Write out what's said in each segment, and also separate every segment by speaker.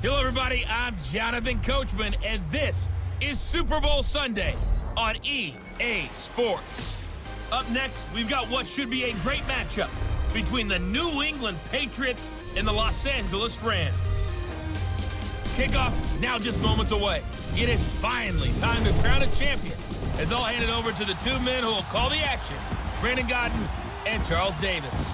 Speaker 1: Hello, everybody. I'm Jonathan Coachman, and this is Super Bowl Sunday on EA Sports. Up next, we've got what should be a great matchup between the New England Patriots and the Los Angeles Rams. Kickoff now just moments away. It is finally time to crown a champion, as I'll hand it over to the two men who will call the action, Brandon Godden and Charles Davis.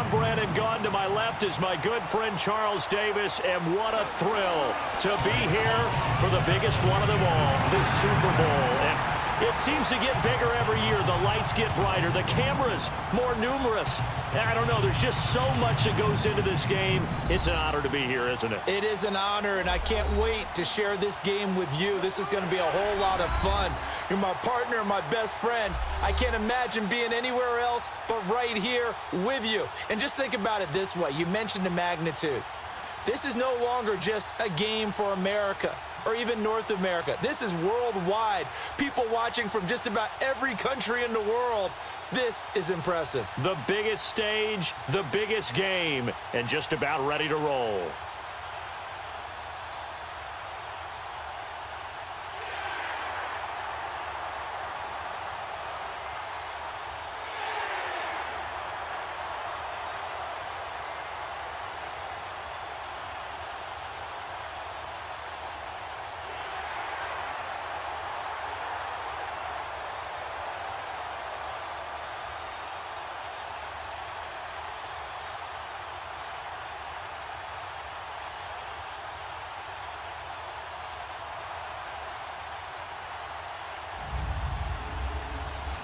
Speaker 2: Brandon Godden. To my left is my good friend Charles Davis, and what a thrill to be here for the biggest one of them all, this Super Bowl. And it seems to get bigger every year. The lights get brighter, the cameras more numerous. I don't know, there's just so much that goes into this game. It's an honor to be here, isn't it?
Speaker 3: It is an honor, and I can't wait to share this game with you. This is going to be a whole lot of fun. You're my partner, my best friend. I can't imagine being anywhere else but right here with you. And just think about it this way. You mentioned the magnitude. This is no longer just a game for America or even North America. This is worldwide. People watching from just about every country in the world. This is impressive.
Speaker 2: The biggest stage, the biggest game, and just about ready to roll.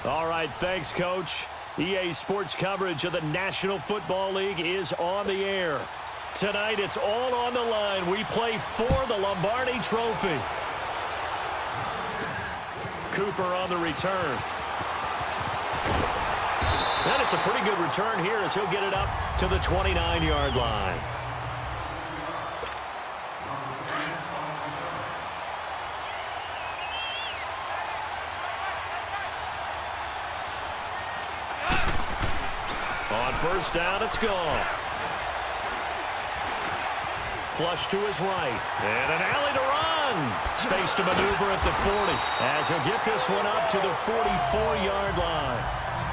Speaker 2: All right, thanks, Coach. EA Sports coverage of the National Football League is on the air. Tonight, it's all on the line. We play for the Lombardi Trophy. Cooper on the return. And it's a pretty good return here as he'll get it up to the 29-yard line. On first down, it's gone. Flush to his right. And an alley to run. Space to maneuver at the 40. As he'll get this one up to the 44-yard line.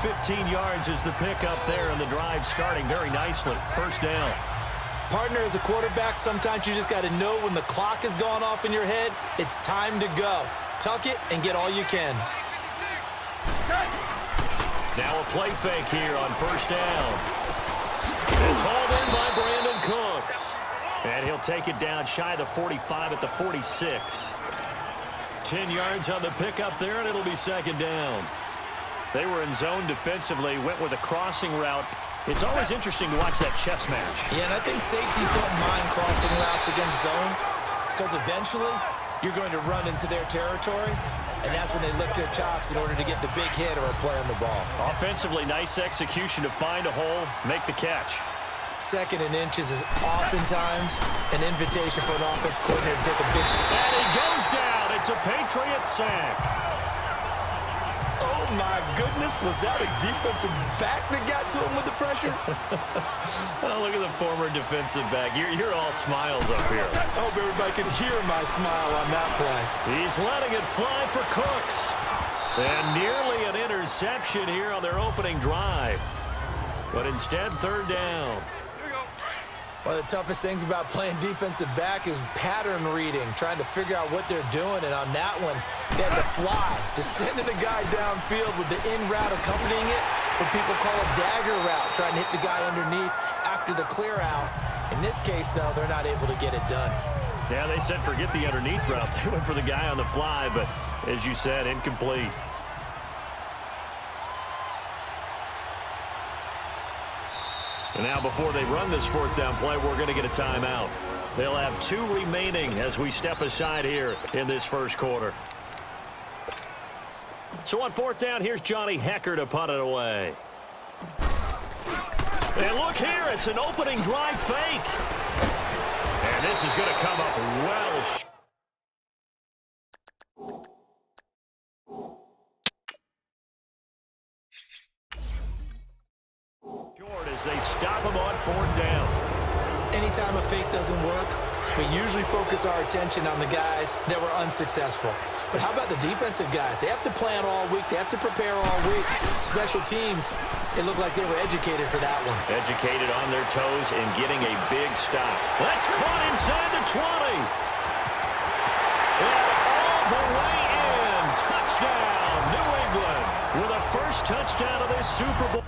Speaker 2: 15 yards is the pickup there, and the drive starting very nicely. First down.
Speaker 3: Partner, as a quarterback, sometimes you just got to know when the clock has gone off in your head, it's time to go. Tuck it and get all you can.
Speaker 2: Now a play fake here on first down. It's hauled in by Brandon Cooks. And he'll take it down shy of the 45 at the 46. 10 yards on the pickup there, and it'll be second down. They were in zone defensively, went with a crossing route. It's always interesting to watch that chess match.
Speaker 3: Yeah, and I think safeties don't mind crossing routes against zone, because eventually you're going to run into their territory. And that's when they lift their chops in order to get the big hit or a play on the ball.
Speaker 2: Offensively, nice execution to find a hole, make the catch.
Speaker 3: Second and inches is oftentimes an invitation for an offense coordinator to take a big shot.
Speaker 2: And he goes down. It's a Patriots sack.
Speaker 3: Oh, my goodness. Was that a defensive back that got to him with the pressure?
Speaker 2: Oh, look at the former defensive back. You're all smiles up here.
Speaker 3: I hope everybody can hear my smile on that play. He's
Speaker 2: letting it fly for Cooks. And nearly an interception here on their opening drive. But instead, third down.
Speaker 3: One of the toughest things about playing defensive back is pattern reading, trying to figure out what they're doing. And on that one, they had to fly, just sending the guy downfield with the in route accompanying it, what people call a dagger route, trying to hit the guy underneath after the clear out. In this case, though, they're not able to get it done.
Speaker 2: Yeah, they said forget the underneath route. They went for the guy on the fly, but as you said, incomplete. And now before they run this fourth down play, we're going to get a timeout. They'll have 2 remaining as we step aside here in this first quarter. So on fourth down, here's Johnny Hecker to punt it away. And look here, it's an opening drive fake. And this is going to come up well short. as they stop him on 4th down.
Speaker 3: Anytime a fake doesn't work, we usually focus our attention on the guys that were unsuccessful. But how about the defensive guys? They have to plan all week. They have to prepare all week. Special teams, it looked like they were educated for that one.
Speaker 2: Educated on their toes and getting a big stop. That's caught inside the 20. And all the way in. Touchdown, New England, with a first touchdown of this Super Bowl.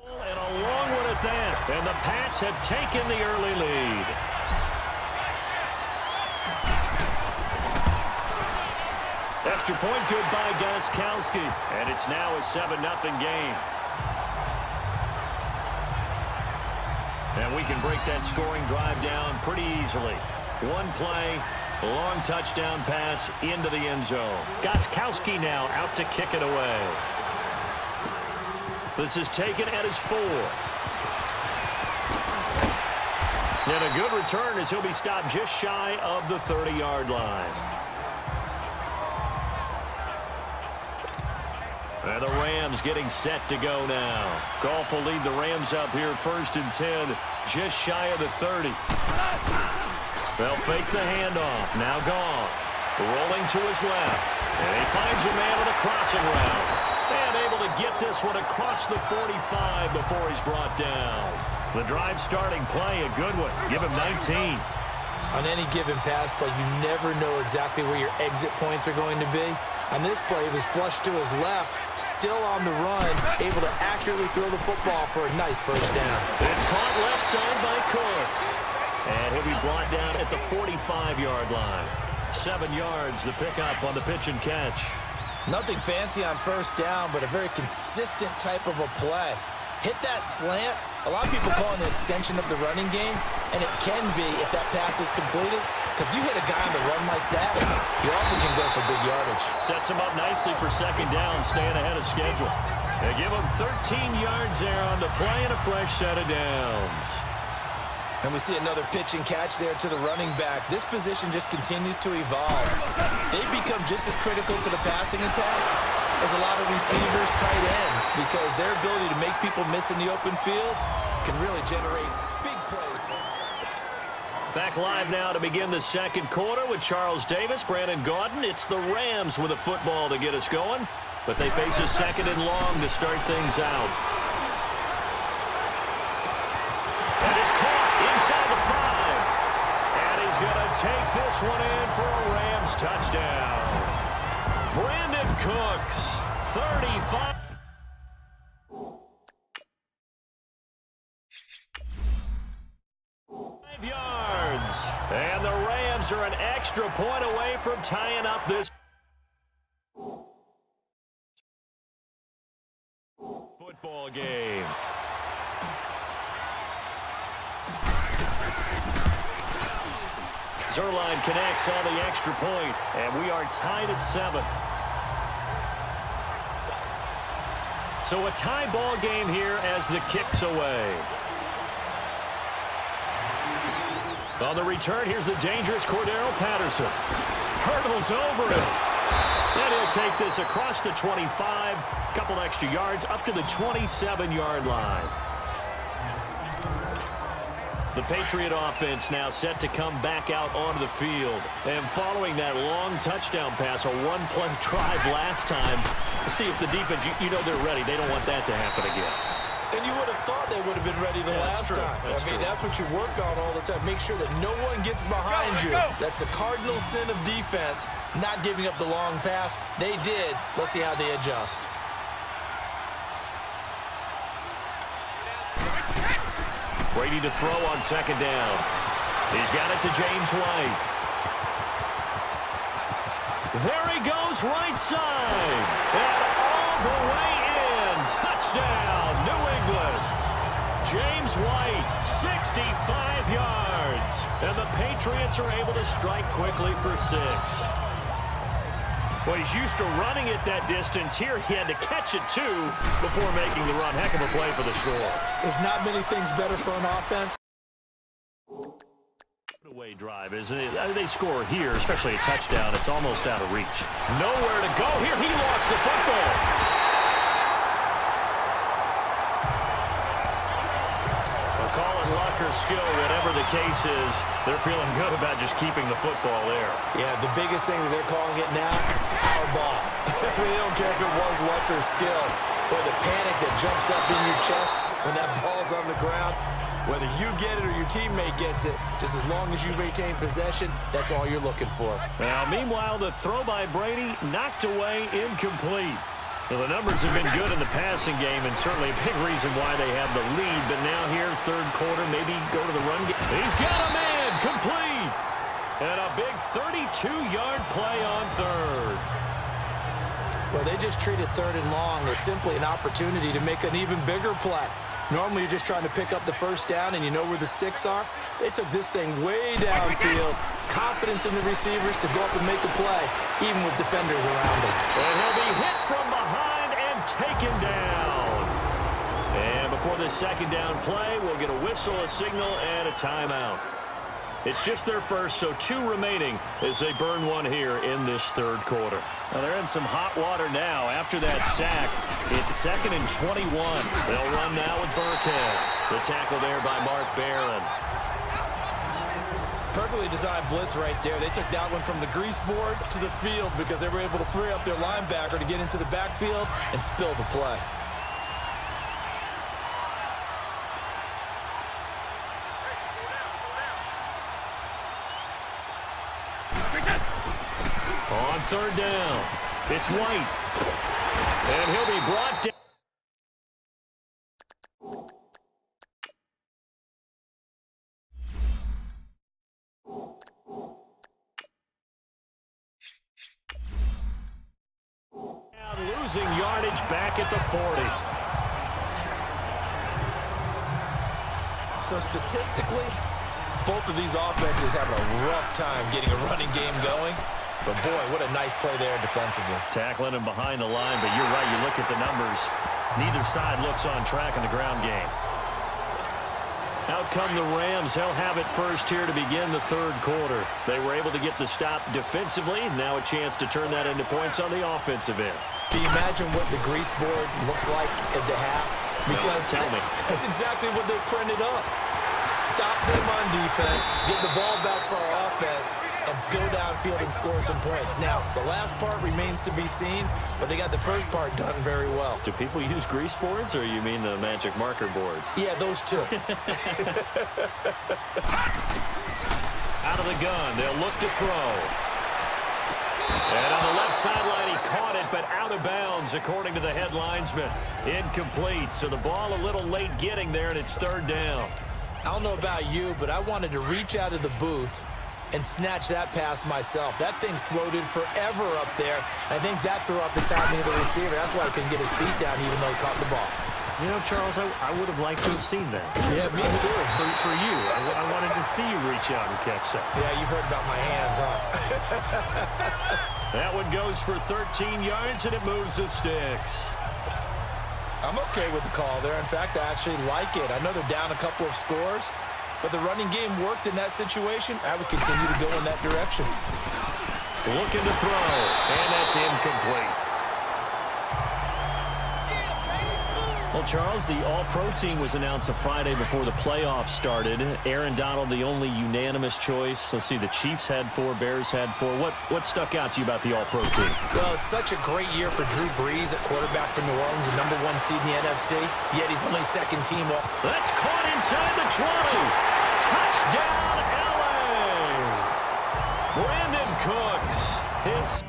Speaker 2: And a long one at that. And the Pats have taken the early lead. Extra point good by Gostkowski. And it's now a 7-0 game. And we can break that scoring drive down pretty easily. One play, a long touchdown pass into the end zone. Gostkowski now out to kick it away. This is taken at his 4. And a good return as he'll be stopped just shy of the 30-yard line. And the Rams getting set to go now. Goff will lead the Rams up here 1st and 10, just shy of the 30. They'll fake the handoff. Now Goff rolling to his left. And he finds a man with a crossing route. And able to get this one across the 45 before he's brought down. The drive starting play, a good one. Give him 19.
Speaker 3: On any given pass play, you never know exactly where your exit points are going to be. On this play, he was flushed to his left, still on the run, able to accurately throw the football for a nice first down.
Speaker 2: It's caught left side by Cooks. And he'll be brought down at the 45-yard line. 7 yards, the pickup on the pitch and catch.
Speaker 3: Nothing fancy on first down, but a very consistent type of a play. Hit that slant. A lot of people call it an extension of the running game, and it can be if that pass is completed, because you hit a guy on the run like that, you often can go for big yardage.
Speaker 2: Sets him up nicely for 2nd down, staying ahead of schedule. They give him 13 yards there on the play and a fresh set of downs.
Speaker 3: And we see another pitch and catch there to the running back. This position just continues to evolve. They've become just as critical to the passing attack as a lot of receivers, tight ends, because their ability to make people miss in the open field can really generate big plays.
Speaker 2: Back live now to begin the 2nd quarter with Charles Davis, Brandon Gaudin. It's the Rams with a football to get us going, but they face a 2nd and long to start things out. That is caught inside the 5. And he's going to take this one in for a Rams touchdown. Brandon Cooks, 35. Yards. And the Rams are an extra point away from tying up this football game. Zerline connects on the extra point, and we are tied at 7. So a tie ball game here as the kick's away. On the return, here's the dangerous Cordero Patterson. Hurdles over it. And he'll take this across the 25, couple extra yards, up to the 27-yard line. The Patriot offense now set to come back out onto the field. And following that long touchdown pass, a one-play drive last time, see if the defense, you know they're ready. They don't want that to happen again.
Speaker 3: And you would have thought they would have been ready the last time. That's what you work on all the time. Make sure that no one gets behind you. That's the cardinal sin of defense, not giving up the long pass. They did. Let's see how they adjust.
Speaker 2: Brady to throw on 2nd down. He's got it to James White. There he goes, right side. And all the way in. Touchdown, New England. James White, 65 yards. And the Patriots are able to strike quickly for 6. Well, he's used to running it that distance. Here he had to catch it, too, before making the run. Heck of a play for the score.
Speaker 3: There's not many things better for an offense.
Speaker 2: away drive, isn't it? They score here, especially a touchdown. It's almost out of reach. Nowhere to go here. He lost the football. Call it luck or skill, whatever the case is, they're feeling good about just keeping the football there.
Speaker 3: Yeah, the biggest thing that they're calling it now, our ball. They don't care if it was luck or skill. Or the panic that jumps up in your chest when that ball's on the ground. Whether you get it or your teammate gets it, just as long as you retain possession, that's all you're looking for.
Speaker 2: Now, meanwhile, the throw by Brady knocked away, incomplete. Well, the numbers have been good in the passing game, and certainly a big reason why they have the lead. But now here, third quarter, maybe go to the run game. He's got a man, complete. And a big 32-yard play on third.
Speaker 3: Well, they just treated third and long as simply an opportunity to make an even bigger play. Normally, you're just trying to pick up the first down, and you know where the sticks are. They took this thing way downfield. Confidence in the receivers to go up and make a play, even with defenders around him.
Speaker 2: And he'll be hit from behind and taken down. And before this second down play, we'll get a whistle, a signal, and a timeout. It's just their first, so 2 remaining as they burn one here in this third quarter. Now they're in some hot water now. After that sack, it's 2nd and 21. They'll run now with Burkhead. The tackle there by Mark Barron.
Speaker 3: Perfectly designed blitz right there. They took that one from the grease board to the field because they were able to free up their linebacker to get into the backfield and spill the play.
Speaker 2: On third down, it's White. And he'll be brought down. Losing yardage back at the 40.
Speaker 3: So statistically, both of these offenses have a rough time getting a running game going. But boy, what a nice play there defensively.
Speaker 2: Tackling him behind the line, but you're right, you look at the numbers. Neither side looks on track in the ground game. Out come the Rams. They'll have it first here to begin the third quarter. They were able to get the stop defensively. Now a chance to turn that into points on the offensive end.
Speaker 3: Can you imagine what the grease board looks like at the half? Because
Speaker 2: no, tell me.
Speaker 3: That's exactly what they printed up. Stop them on defense, get the ball back for our offense, and go downfield and score some points. Now, the last part remains to be seen, but they got the first part done very well.
Speaker 2: Do people use grease boards, or you mean the magic marker boards?
Speaker 3: Yeah, those two.
Speaker 2: Out of the gun, they'll look to throw. And on the left sideline, he caught it, but out of bounds, according to the head linesman. Incomplete, so the ball a little late getting there, and it's third down.
Speaker 3: I don't know about you, but I wanted to reach out of the booth and snatch that pass myself. That thing floated forever up there. I think that threw off the timing of the receiver. That's why he couldn't get his feet down even though he caught the ball.
Speaker 2: You know, Charles, I would have liked to have seen that.
Speaker 3: Yeah, me too.
Speaker 2: For you. I wanted to see you reach out and catch that.
Speaker 3: Yeah, you've heard about my hands, huh?
Speaker 2: That one goes for 13 yards, and it moves the sticks.
Speaker 3: I'm okay with the call there. In fact, I actually like it. I know they're down a couple of scores, but the running game worked in that situation. I would continue to go in that direction.
Speaker 2: Looking to throw, and that's incomplete. Well, Charles, the All-Pro team was announced a Friday before the playoffs started. Aaron Donald, the only unanimous choice. Let's see, the Chiefs had 4, Bears had 4. What stuck out to you about the All-Pro team?
Speaker 3: Well, it's such a great year for Drew Brees at quarterback for New Orleans, the #1 seed in the NFC, yet he's only second team up.
Speaker 2: That's caught inside the 20. Touchdown, L.A. Brandon Cooks, his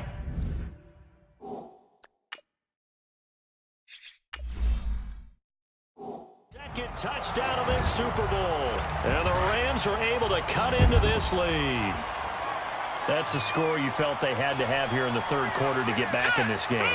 Speaker 2: touchdown of this Super Bowl. And the Rams are able to cut into this lead. That's a score you felt they had to have here in the third quarter to get back in this game.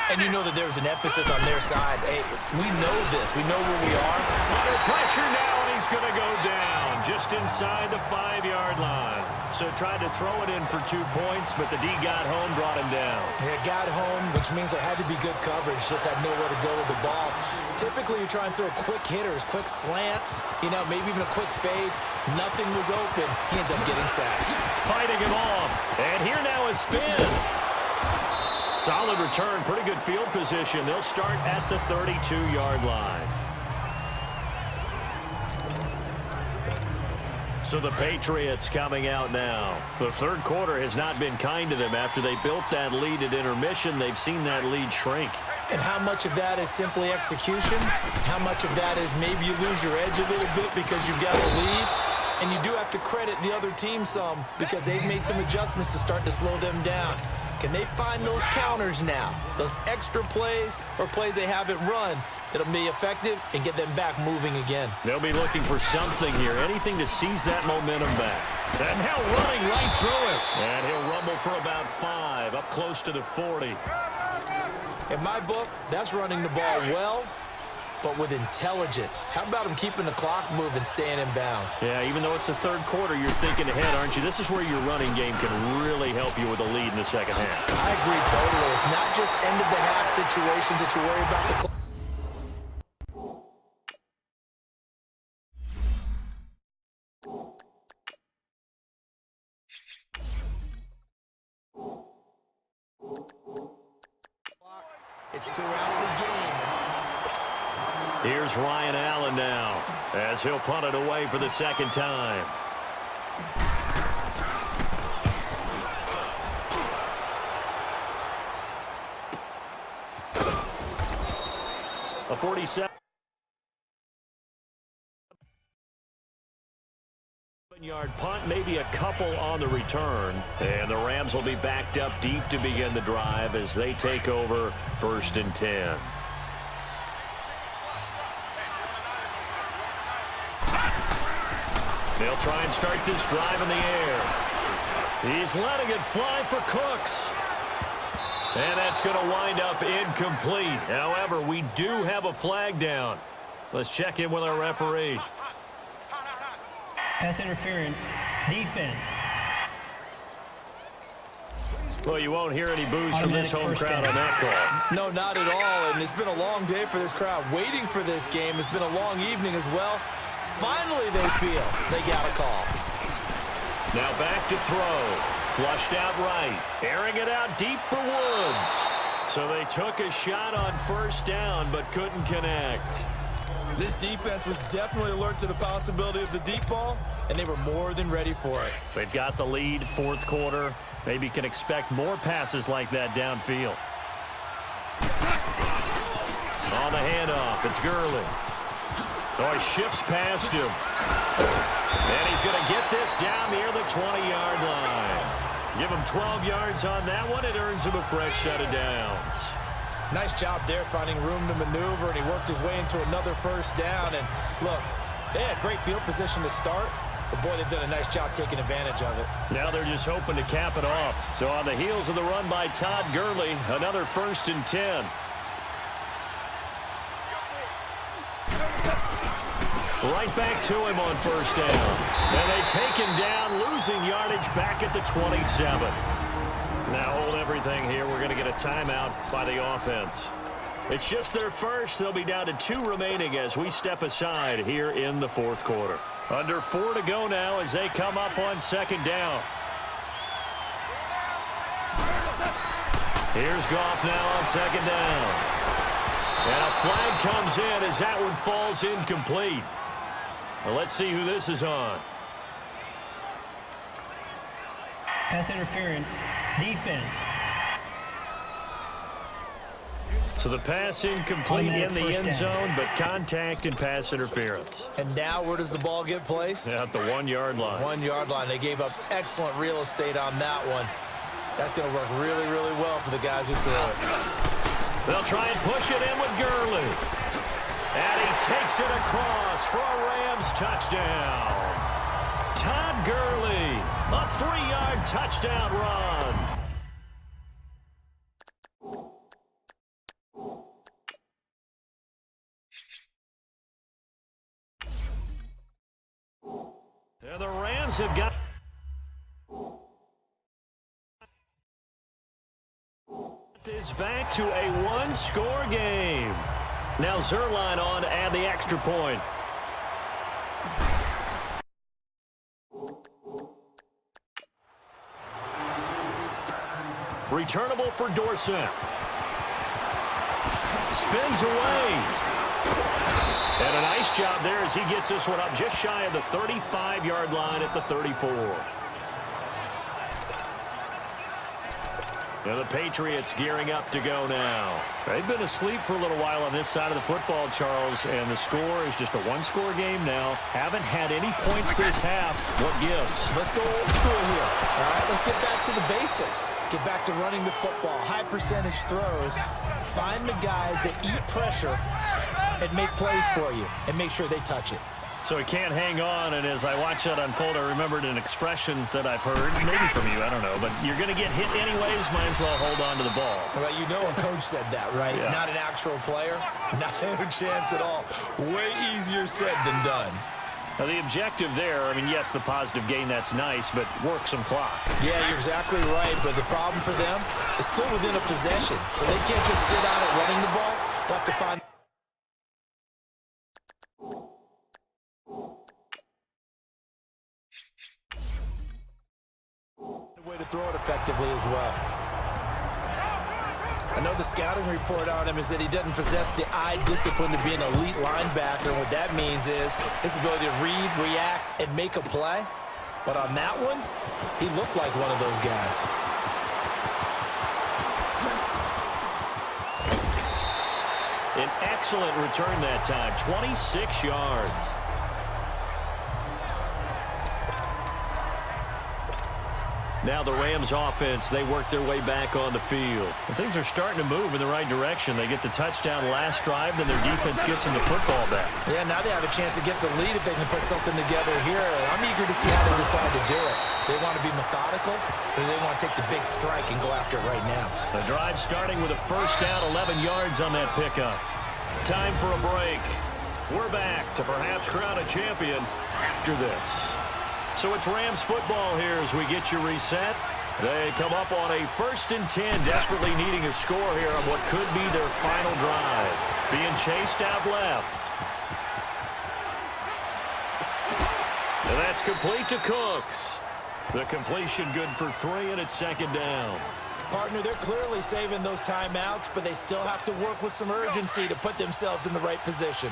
Speaker 3: And you know that there's an emphasis on their side. Hey, we know this. We know where we are.
Speaker 2: Under pressure now, and he's going to go down. just inside the 5-yard line. So tried to throw it in for 2 points, but the D got home, brought him down.
Speaker 3: Yeah, got home, which means there had to be good coverage. Just had nowhere to go with the ball. Typically, you try and throw quick hitters, quick slants, maybe even a quick fade. Nothing was open. He ends up getting sacked.
Speaker 2: Fighting him off. And here now is spin. Solid return, pretty good field position. They'll start at the 32-yard line. So the Patriots coming out now. The third quarter has not been kind to them. After they built that lead at intermission, they've seen that lead shrink.
Speaker 3: And how much of that is simply execution? How much of that is maybe you lose your edge a little bit because you've got a lead? And you do have to credit the other team some because they've made some adjustments to start to slow them down. Can they find those counters now? Those extra plays or plays they haven't run that'll be effective and get them back moving again.
Speaker 2: They'll be looking for something here, anything to seize that momentum back. And now running right through it. And he'll rumble for about 5, up close to the 40.
Speaker 3: In my book, that's running the ball well, but with intelligence. How about him keeping the clock moving, staying in bounds?
Speaker 2: Yeah, even though it's the third quarter, you're thinking ahead, aren't you? This is where your running game can really help you with a lead in the second half.
Speaker 3: I agree totally. It's not just end-of-the-half situations that you worry about the clock. It's throughout the game.
Speaker 2: Here's Ryan Allen now as he'll punt it away for the second time. A 47-yard punt, maybe a couple on the return. And the Rams will be backed up deep to begin the drive as they take over 1st and 10. They'll try and start this drive in the air. He's letting it fly for Cooks. And that's going to wind up incomplete. However, we do have a flag down. Let's check in with our referee.
Speaker 4: Pass interference. Defense.
Speaker 2: Well, you won't hear any boos from this home crowd on that call.
Speaker 3: No, not at all. And it's been a long day for this crowd. Waiting for this game. It's been a long evening as well. Finally, they feel they got a call.
Speaker 2: Now back to throw. Flushed out right. Airing it out deep for Woods. So they took a shot on 1st down, but couldn't connect.
Speaker 3: This defense was definitely alert to the possibility of the deep ball, and they were more than ready for it.
Speaker 2: They've got the lead, 4th quarter. Maybe can expect more passes like that downfield. On the handoff, it's Gurley. Oh, he shifts past him. And he's going to get this down near the 20-yard line. Give him 12 yards on that one. It earns him a fresh set of downs.
Speaker 3: Nice job there finding room to maneuver, and he worked his way into another 1st down. And look, they had great field position to start, but boy, they've done a nice job taking advantage of it.
Speaker 2: Now they're just hoping to cap it off. So on the heels of the run by Todd Gurley, another 1st and 10. Right back to him on 1st down. And they take him down, losing yardage back at the 27. Now hold everything here. We're going to get a timeout by the offense. It's just their first. They'll be down to 2 remaining as we step aside here in the 4th quarter. Under 4 to go now as they come up on 2nd down. Here's Goff now on 2nd down. And a flag comes in as that one falls incomplete. Well, let's see who this is on.
Speaker 4: Pass interference. Defense.
Speaker 2: So the pass incomplete in the end zone, but contact and pass interference.
Speaker 3: And now where does the ball get placed?
Speaker 2: At the 1-yard line.
Speaker 3: 1-yard line. They gave up excellent real estate on that one. That's going to work really, really well for the guys who threw it.
Speaker 2: They'll try and push it in with Gurley. And he takes it across for a Rams touchdown. Todd Gurley, a 3-yard touchdown run. Rams have got this back to a one-score game. Now Zerline on to add the extra point. Returnable for Dorsett. Spins away. And a nice job there as he gets this one up just shy of the 35-yard line at the 34. Now the Patriots gearing up to go now. They've been asleep for a little while on this side of the football, Charles, and the score is just a one-score game now. Haven't had any points this half. What gives?
Speaker 3: Let's go old school here. All right, let's get back to the basics. Get back to running the football, high percentage throws. Find the guys that eat pressure and make plays for you and make sure they touch it.
Speaker 2: So he can't hang on, and as I watch that unfold, I remembered an expression that I've heard, maybe from you, I don't know, but you're going to get hit anyways, might as well hold on to the ball.
Speaker 3: Well, you know a coach said that, right?
Speaker 2: Yeah.
Speaker 3: Not an actual player. Not a chance at all. Way easier said than done.
Speaker 2: Now, the objective there, I mean, yes, the positive gain, that's nice, but work some clock.
Speaker 3: Yeah, you're exactly right, but the problem for them is still within a possession, so they can't just sit on it running the ball. They'll have to find a way to throw it effectively as well. I know the scouting report on him is that he doesn't possess the eye discipline to be an elite linebacker, and what that means is his ability to read, react, and make a play. But on that one, he looked like one of those guys.
Speaker 2: An excellent return that time, 26 yards. Now the Rams offense, they work their way back on the field. And things are starting to move in the right direction. They get the touchdown last drive, then their defense gets them the football back.
Speaker 3: Yeah, now they have a chance to get the lead if they can put something together here. I'm eager to see how they decide to do it. Do they want to be methodical, or do they want to take the big strike and go after it right now?
Speaker 2: The drive starting with a first down, 11 yards on that pickup. Time for a break. We're back to perhaps crown a champion after this. So it's Rams football here as we get you reset. They come up on a 1st and 10, desperately needing a score here on what could be their final drive. Being chased out left. And that's complete to Cooks. The completion good for 3, and it's 2nd down.
Speaker 3: Partner, they're clearly saving those timeouts, but they still have to work with some urgency to put themselves in the right position.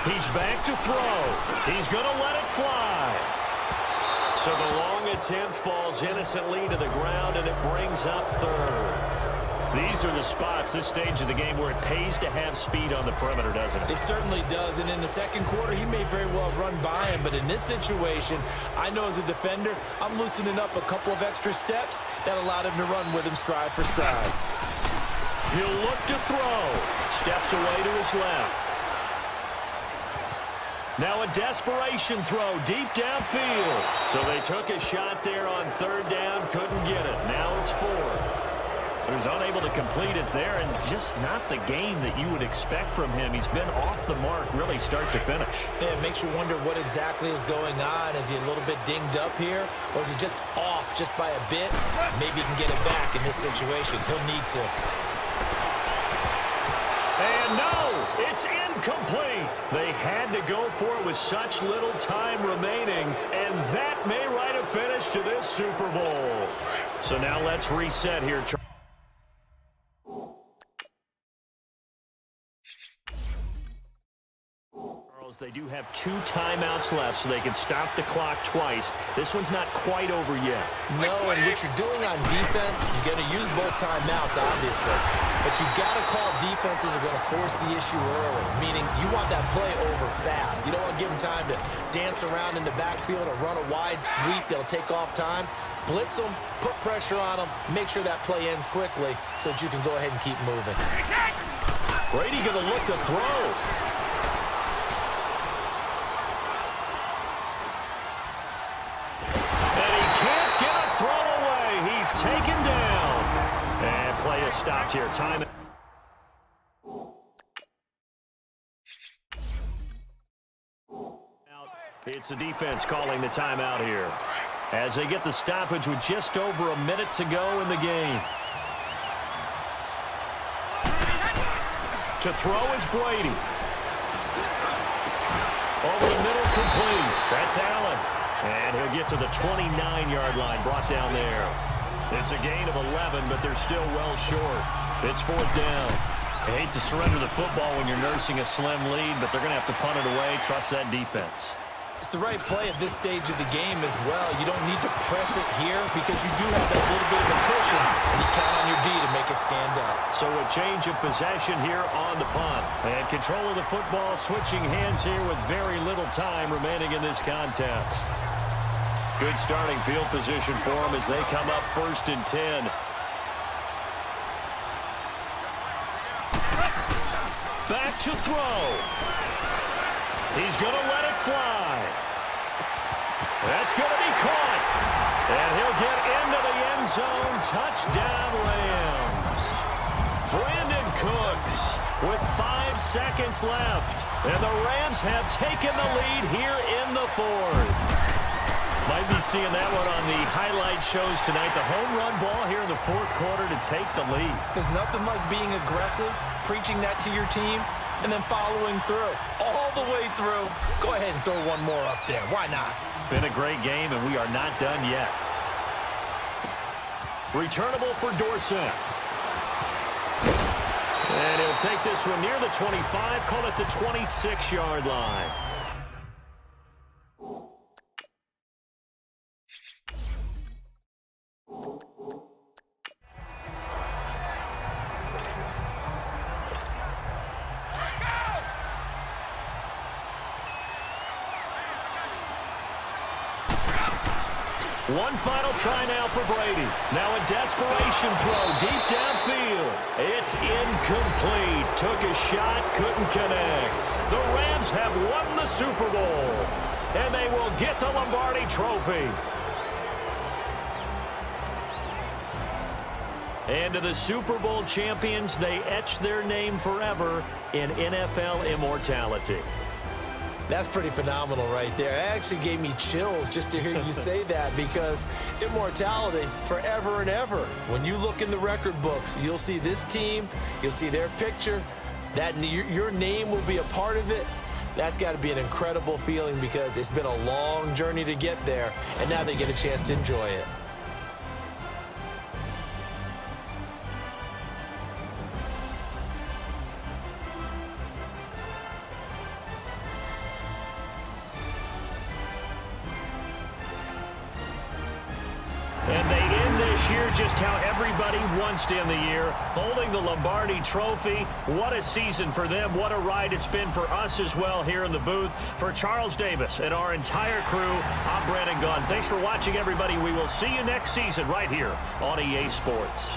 Speaker 2: He's back to throw. He's going to let it fly. So the long attempt falls innocently to the ground, and it brings up 3rd. These are the spots, this stage of the game, where it pays to have speed on the perimeter, doesn't it?
Speaker 3: It certainly does, and in the second quarter, he may very well run by him, but in this situation, I know as a defender, I'm loosening up a couple of extra steps that allowed him to run with him stride for stride.
Speaker 2: He'll look to throw. Steps away to his left. Now a desperation throw deep downfield. So they took a shot there on 3rd down, couldn't get it. Now it's 4th. He was unable to complete it there, and just not the game that you would expect from him. He's been off the mark really start to finish.
Speaker 3: Yeah, it makes you wonder what exactly is going on. Is he a little bit dinged up here, or is he just off just by a bit? Maybe he can get it back in this situation. He'll need to.
Speaker 2: And no, it's incomplete. They had to go for it with such little time remaining, and that may write a finish to this Super Bowl. So now let's reset here, Charles. They do have 2 timeouts left, so they can stop the clock twice. This one's not quite over yet.
Speaker 3: No, and what you're doing on defense, you're going to use both timeouts, obviously. But you got to call defenses are going to force the issue early, meaning you want that play over fast. You don't want to give them time to dance around in the backfield or run a wide sweep that'll take off time. Blitz them, put pressure on them, make sure that play ends quickly so that you can go ahead and keep moving.
Speaker 2: Brady going to look to throw. Taken down. And play is stopped here. Time. It's the defense calling the timeout here as they get the stoppage with just over a minute to go in the game. To throw is Brady. Over the middle, complete. That's Allen. And he'll get to the 29-yard line, brought down there. It's a gain of 11, but they're still well short. It's fourth down. I hate to surrender the football when you're nursing a slim lead, but they're going to have to punt it away. Trust that defense.
Speaker 3: It's the right play at this stage of the game as well. You don't need to press it here because you do have that little bit of a cushion, and you count on your D to make it stand up.
Speaker 2: So a change of possession here on the punt. And control of the football switching hands here with very little time remaining in this contest. Good starting field position for them as they come up 1st and 10. Back to throw. He's going to let it fly. That's going to be caught. And he'll get into the end zone. Touchdown, Rams. Brandon Cooks with 5 seconds left. And the Rams have taken the lead here in the 4th. Might be seeing that one on the highlight shows tonight. The home run ball here in the 4th quarter to take the lead.
Speaker 3: There's nothing like being aggressive, preaching that to your team, and then following through. All the way through. Go ahead and throw one more up there. Why not?
Speaker 2: Been a great game, and we are not done yet. Returnable for Dorsett. And he'll take this one near the 25, call it the 26-yard line. One final try now for Brady. Now a desperation throw deep downfield. It's incomplete. Took a shot, couldn't connect. The Rams have won the Super Bowl, and they will get the Lombardi Trophy. And to the Super Bowl champions, they etch their name forever in NFL immortality.
Speaker 3: That's pretty phenomenal right there. It actually gave me chills just to hear you say that because immortality forever and ever. When you look in the record books, you'll see this team, you'll see their picture, that your name will be a part of it. That's got to be an incredible feeling because it's been a long journey to get there, and now they get a chance to enjoy it.
Speaker 2: Just how everybody wants to end the year, holding the Lombardi Trophy. What a season for them. What a ride it's been for us as well here in the booth. For Charles Davis and our entire crew, I'm Brandon Gunn. Thanks for watching, everybody. We will see you next season right here on EA Sports.